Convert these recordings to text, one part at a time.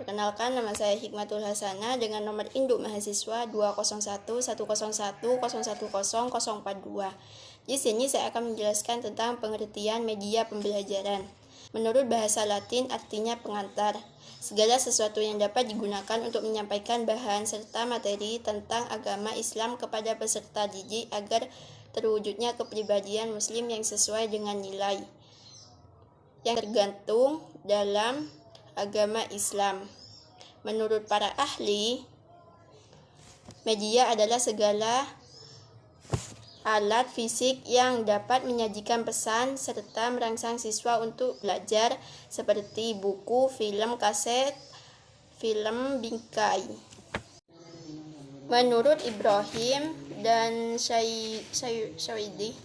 Perkenalkan, nama saya Hikmatul Hasanah dengan nomor induk mahasiswa 2011110100042. Di sini saya akan menjelaskan tentang pengertian media pembelajaran. Menurut bahasa Latin artinya pengantar. Segala sesuatu yang dapat digunakan untuk menyampaikan bahan serta materi tentang agama Islam kepada peserta didik agar terwujudnya kepribadian muslim yang sesuai dengan nilai yang tergantung dalam agama Islam. Menurut para ahli, media adalah segala alat fisik yang dapat menyajikan pesan serta merangsang siswa untuk belajar seperti buku, film, kaset, film bingkai. Menurut Ibrahim dan Syawidi,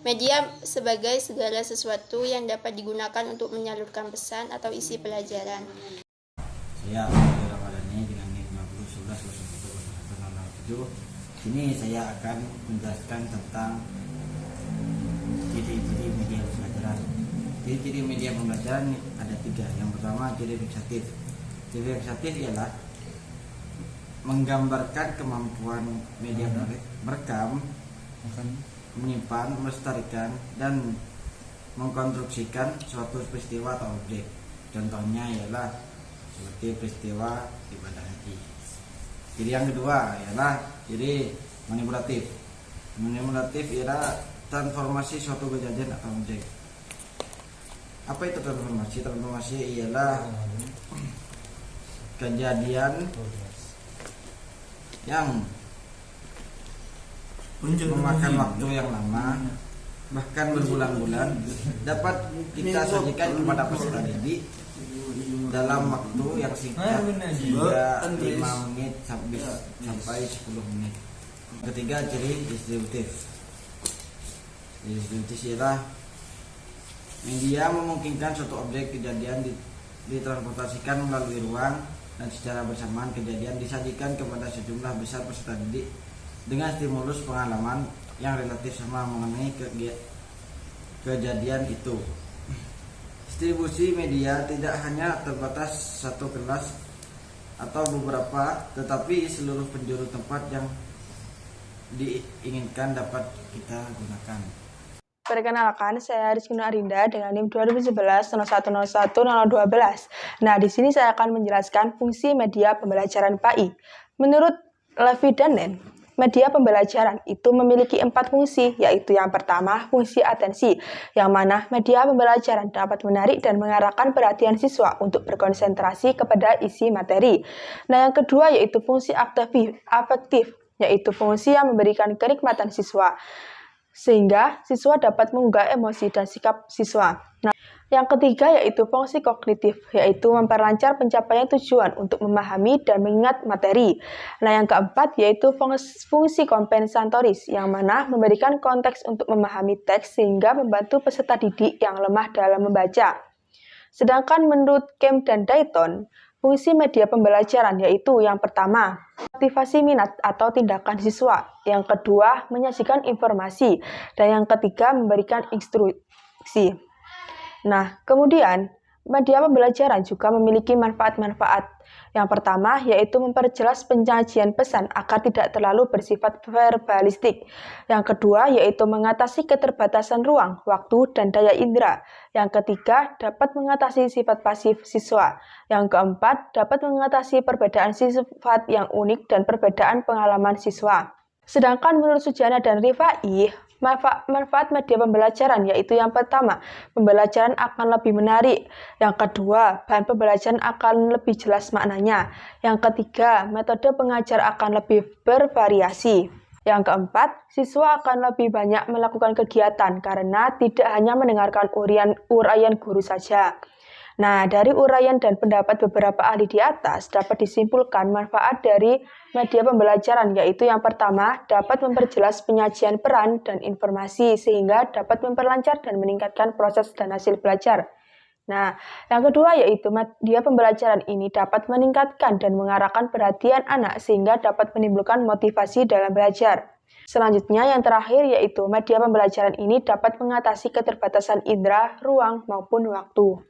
media sebagai segala sesuatu yang dapat digunakan untuk menyalurkan pesan atau isi pelajaran. Saya Ramadhani dengan NIM 5011011007. Sini saya akan menjelaskan tentang ciri-ciri media pembelajaran. Ciri-ciri media pembelajaran ada 3. Yang pertama, ciri fiksatif. Ciri fiksatif ialah menggambarkan kemampuan media merekam, menyimpan, melestarikan, dan mengkonstruksikan suatu peristiwa atau objek. Contohnya ialah seperti peristiwa ibadah haji. Ciri yang kedua ialah ciri manipulatif. Manipulatif ialah transformasi suatu kejadian atau objek. Apa itu transformasi? Transformasi ialah kejadian yang memakan waktu yang lama, bahkan berbulan-bulan, dapat kita sajikan kepada peserta didik dalam waktu yang singkat hingga 5 menit sampai 10 menit. Ketiga, ciri distributif. Distributif ialah media memungkinkan suatu objek kejadian ditransportasikan melalui ruang dan secara bersamaan kejadian disajikan kepada sejumlah besar peserta didik dengan stimulus pengalaman yang relatif sama mengenai kejadian itu. Distribusi media tidak hanya terbatas satu kelas atau beberapa, tetapi seluruh penjuru tempat yang diinginkan dapat kita gunakan. Perkenalkan, saya Rizky Arinda dengan NIM 2011-0101-012. Nah, di sini saya akan menjelaskan fungsi media pembelajaran PAI. Menurut Levy dan Nen, media pembelajaran itu memiliki 4 fungsi, yaitu yang pertama, fungsi atensi, yang mana media pembelajaran dapat menarik dan mengarahkan perhatian siswa untuk berkonsentrasi kepada isi materi. Nah, yang kedua yaitu fungsi afektif, yaitu fungsi yang memberikan kenikmatan siswa, sehingga siswa dapat menggugah emosi dan sikap siswa. Nah, yang ketiga yaitu fungsi kognitif, yaitu memperlancar pencapaian tujuan untuk memahami dan mengingat materi. Nah, yang keempat yaitu fungsi kompensatoris, yang mana memberikan konteks untuk memahami teks sehingga membantu peserta didik yang lemah dalam membaca. Sedangkan menurut Kemp dan Dayton, fungsi media pembelajaran yaitu yang pertama, aktivasi minat atau tindakan siswa, yang kedua, menyajikan informasi, dan yang ketiga, memberikan instruksi. Nah, kemudian, media pembelajaran juga memiliki manfaat-manfaat. Yang pertama, yaitu memperjelas penyajian pesan agar tidak terlalu bersifat verbalistik. Yang kedua, yaitu mengatasi keterbatasan ruang, waktu, dan daya indera. Yang ketiga, dapat mengatasi sifat pasif siswa. Yang keempat, dapat mengatasi perbedaan sifat yang unik dan perbedaan pengalaman siswa. Sedangkan menurut Sujana dan Rifai, manfaat media pembelajaran yaitu yang pertama, pembelajaran akan lebih menarik. Yang kedua, bahan pembelajaran akan lebih jelas maknanya. Yang ketiga, metode pengajar akan lebih bervariasi. Yang keempat, siswa akan lebih banyak melakukan kegiatan karena tidak hanya mendengarkan uraian guru saja. Nah, dari uraian dan pendapat beberapa ahli di atas dapat disimpulkan manfaat dari media pembelajaran, yaitu yang pertama, dapat memperjelas penyajian peran dan informasi sehingga dapat memperlancar dan meningkatkan proses dan hasil belajar. Nah, yang kedua yaitu media pembelajaran ini dapat meningkatkan dan mengarahkan perhatian anak sehingga dapat menimbulkan motivasi dalam belajar. Selanjutnya, yang terakhir yaitu media pembelajaran ini dapat mengatasi keterbatasan indera, ruang, maupun waktu.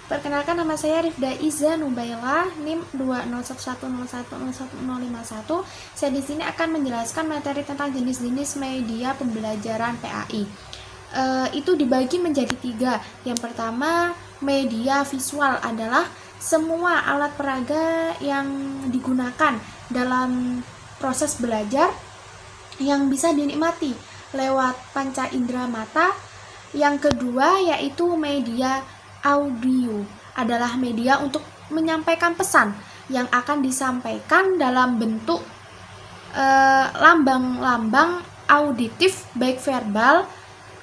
Perkenalkan, nama saya Rifda Iza Nubaila, NIM 20111011051. Saya di sini akan menjelaskan materi tentang jenis-jenis media pembelajaran PAI. Itu dibagi menjadi 3. Yang pertama, media visual adalah semua alat peraga yang digunakan dalam proses belajar yang bisa dinikmati lewat panca indera mata. Yang kedua yaitu media audio, adalah media untuk menyampaikan pesan yang akan disampaikan dalam bentuk lambang-lambang auditif, baik verbal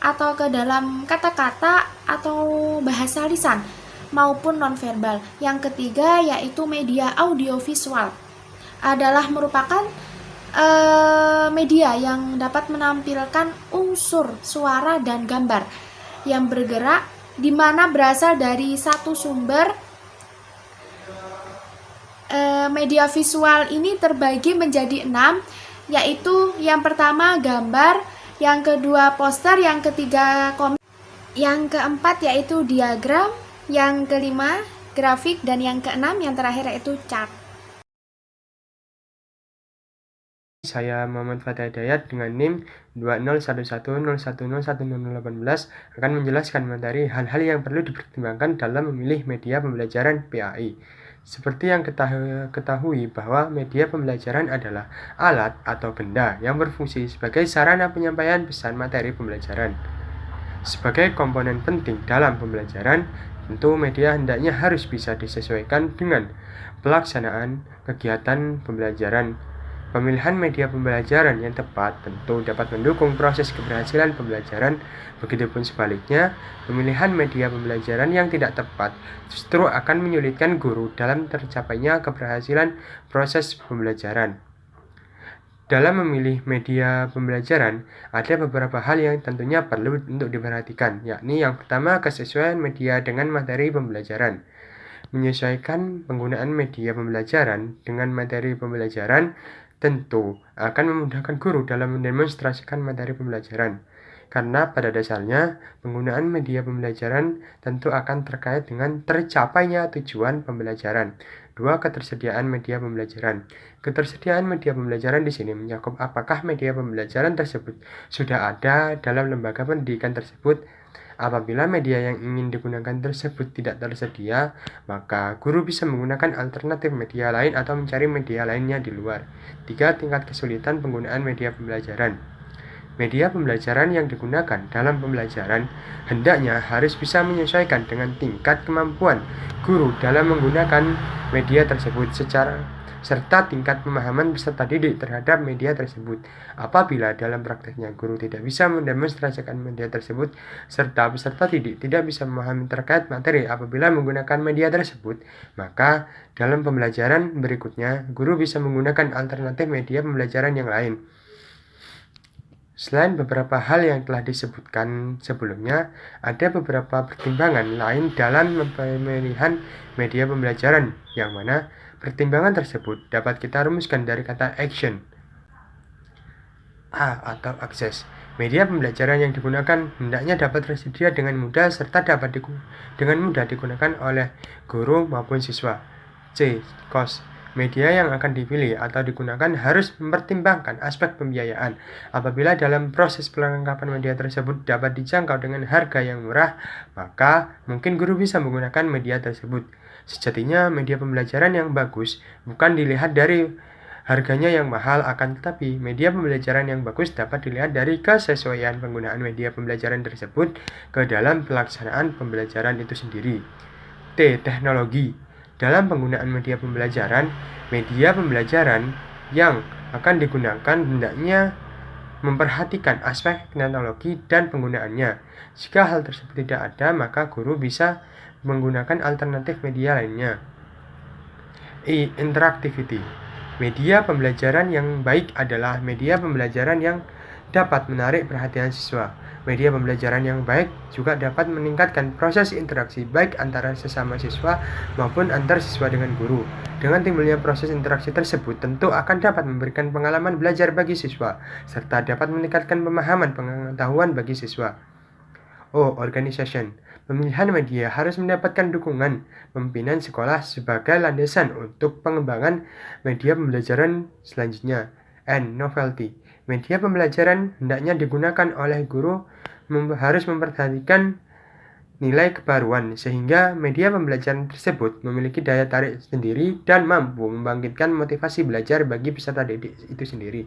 atau ke dalam kata-kata atau bahasa lisan maupun nonverbal. Yang ketiga yaitu media audiovisual, adalah merupakan media yang dapat menampilkan unsur suara dan gambar yang bergerak, di mana berasal dari satu sumber. Media visual ini terbagi menjadi 6, yaitu yang pertama gambar, yang kedua poster, yang ketiga komik, yang keempat yaitu diagram, yang kelima grafik, dan yang keenam yang terakhir yaitu chart. Saya Muhammad Fatah Hidayat dengan NIM 20110101018 akan menjelaskan materi hal-hal yang perlu dipertimbangkan dalam memilih media pembelajaran PAI. Seperti yang ketahui bahwa media pembelajaran adalah alat atau benda yang berfungsi sebagai sarana penyampaian pesan materi pembelajaran. Sebagai komponen penting dalam pembelajaran, tentu media hendaknya harus bisa disesuaikan dengan pelaksanaan kegiatan pembelajaran. Pemilihan media pembelajaran yang tepat tentu dapat mendukung proses keberhasilan pembelajaran. Begitupun sebaliknya, pemilihan media pembelajaran yang tidak tepat justru akan menyulitkan guru dalam tercapainya keberhasilan proses pembelajaran. Dalam memilih media pembelajaran, ada beberapa hal yang tentunya perlu untuk diperhatikan, yakni yang pertama, kesesuaian media dengan materi pembelajaran. Menyesuaikan penggunaan media pembelajaran dengan materi pembelajaran tentu akan memudahkan guru dalam mendemonstrasikan materi pembelajaran, karena pada dasarnya penggunaan media pembelajaran tentu akan terkait dengan tercapainya tujuan pembelajaran. 2. Ketersediaan media pembelajaran. Ketersediaan media pembelajaran di sini mencakup apakah media pembelajaran tersebut sudah ada dalam lembaga pendidikan tersebut. Apabila media yang ingin digunakan tersebut tidak tersedia, maka guru bisa menggunakan alternatif media lain atau mencari media lainnya di luar. 3. Tingkat kesulitan penggunaan media pembelajaran. Media pembelajaran yang digunakan dalam pembelajaran hendaknya harus bisa menyesuaikan dengan tingkat kemampuan guru dalam menggunakan media tersebut serta tingkat pemahaman peserta didik terhadap media tersebut. Apabila dalam prakteknya guru tidak bisa mendemonstrasikan media tersebut, serta peserta didik tidak bisa memahami terkait materi apabila menggunakan media tersebut, maka dalam pembelajaran berikutnya, guru bisa menggunakan alternatif media pembelajaran yang lain. Selain beberapa hal yang telah disebutkan sebelumnya, ada beberapa pertimbangan lain dalam pemilihan media pembelajaran, yang mana pertimbangan tersebut dapat kita rumuskan dari kata action. A. Atau akses. Media pembelajaran yang digunakan hendaknya dapat tersedia dengan mudah serta dapat dengan mudah digunakan oleh guru maupun siswa. C. Cost. Media yang akan dipilih atau digunakan harus mempertimbangkan aspek pembiayaan. Apabila dalam proses perlengkapan media tersebut dapat dijangkau dengan harga yang murah, maka mungkin guru bisa menggunakan media tersebut. Sejatinya media pembelajaran yang bagus bukan dilihat dari harganya yang mahal, akan tetapi media pembelajaran yang bagus dapat dilihat dari kesesuaian penggunaan media pembelajaran tersebut ke dalam pelaksanaan pembelajaran itu sendiri. T. Teknologi. Dalam penggunaan media pembelajaran yang akan digunakan hendaknya memperhatikan aspek teknologi dan penggunaannya. Jika hal tersebut tidak ada, maka guru bisa menggunakan alternatif media lainnya. I. Interactivity. Media pembelajaran yang baik adalah media pembelajaran yang dapat menarik perhatian siswa. Media pembelajaran yang baik juga dapat meningkatkan proses interaksi baik antara sesama siswa maupun antar siswa dengan guru. Dengan timbulnya proses interaksi tersebut tentu akan dapat memberikan pengalaman belajar bagi siswa, serta dapat meningkatkan pemahaman pengetahuan bagi siswa. O. Organization. Pemilihan media harus mendapatkan dukungan pimpinan sekolah sebagai landasan untuk pengembangan media pembelajaran selanjutnya. N. Novelty. Media pembelajaran hendaknya digunakan oleh guru harus memperhatikan nilai kebaruan sehingga media pembelajaran tersebut memiliki daya tarik sendiri dan mampu membangkitkan motivasi belajar bagi peserta didik itu sendiri.